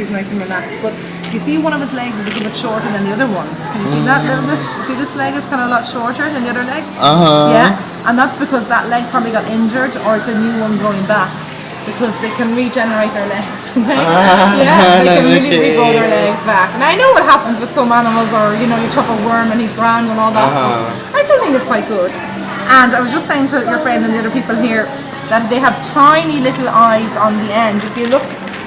He's nice and relaxed, but you see one of his legs is a little bit shorter than the other ones. Can you see that little bit? See this leg is kind of a lot shorter than the other legs? Yeah, and that's because that leg probably got injured or it's a new one growing back because they can regenerate their legs. Yeah, they can really regrow their legs back. And I know what happens with some animals, or you chop a worm and he's grand and all that. I still think it's quite good. And I was just saying to your friend and the other people here that they have tiny little eyes on the end. If you look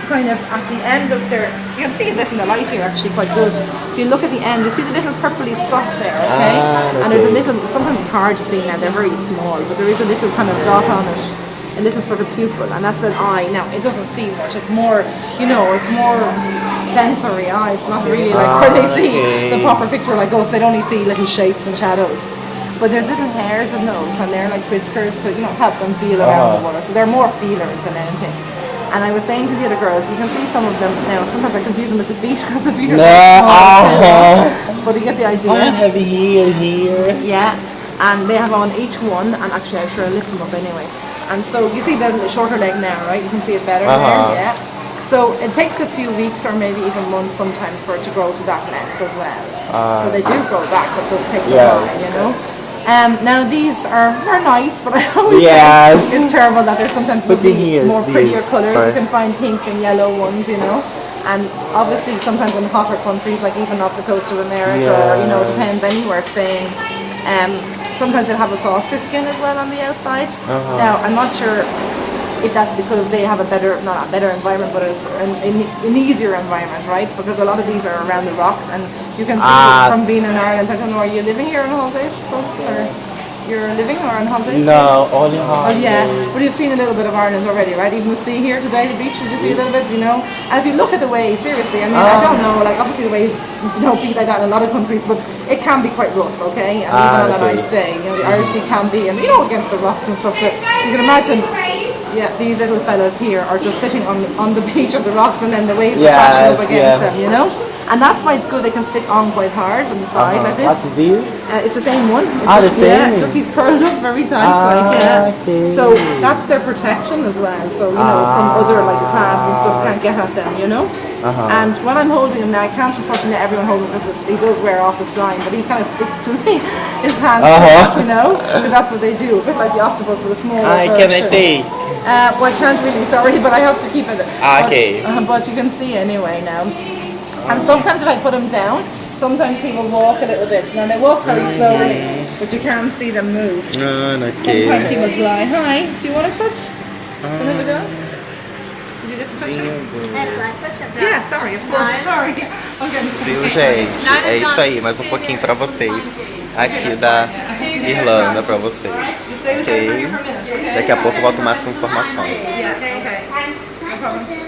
kind of at the end of their, you can see a bit in the light here actually quite good. If you look at the end, you see the little purpley spot there, okay? And there's a little, sometimes it's hard to see now, they're very small, but there is a little kind of dot on it, a little sort of pupil, and that's an eye. Now, it doesn't see much, it's more, it's more sensory eye. It's not really like where they see the proper picture like us, they'd only see little shapes and shadows. But there's little hairs in those, and they're like whiskers to, help them feel around the world. So they're more feelers than anything. And I was saying to the other girls, you can see some of them now. Sometimes I confuse them with the feet because the feet are small. But you get the idea. I have here. Yeah, and they have on each one, and actually I'm sure I'll lift them up anyway. And so you see the shorter leg now, right? You can see it better there. Yeah. So it takes a few weeks or maybe even months sometimes for it to grow to that length as well. So they do grow back, but it does take a while, Now these are nice, but I always say it's terrible that they're sometimes looking more prettier colours. You can find pink and yellow ones, and obviously sometimes in hotter countries, like even off the coast of America, or it depends anywhere, Spain. Sometimes they'll have a softer skin as well on the outside. Now I'm not sure if that's because they have not a better environment, but it's an easier environment, right? Because a lot of these are around the rocks, and you can see from being in Ireland. I don't know, are you living here on holidays, folks, or you're living or on holidays? No, only holidays. Oh yeah, but you've seen a little bit of Ireland already, right? Even the sea here today, the beach, did you see a little bit? And if you look at the waves, seriously, I mean, I don't know, like obviously the waves be like that in a lot of countries, but it can be quite rough, okay? And even on a nice day, the Irish Sea can be, and against the rocks and stuff. But so you can imagine. Yeah, these little fellas here are just sitting on the beach of the rocks, and then the waves are crashing up against them, And that's why it's good. They can stick on quite hard on the side like this. What's this? It's the same one. It's the same. Yeah, just he's curled up very tight, Okay. So that's their protection as well. So from other like crabs and stuff can't get at them, And when I'm holding him now, I can't unfortunately let everyone hold him because he does wear off the slime, but he kind of sticks to me. His hands, because that's what they do. A bit like the octopus with a small version. Can I take? Well, I can't really, sorry, but I have to keep it. Okay. But you can see anyway now. And sometimes if I put him down, sometimes he will walk a little bit. Now they walk very slowly, but you can see them move. Okay. Sometimes he will glide. Hi, do you want to touch? Another go? Did you get to touch him? Yeah, sorry, of course. Sorry. Viu, gente? É isso aí, mais um pouquinho pra vocês. Aqui da Irlanda pra vocês. Ok? Daqui a pouco eu volto mais com informações. Yeah, okay. No problem.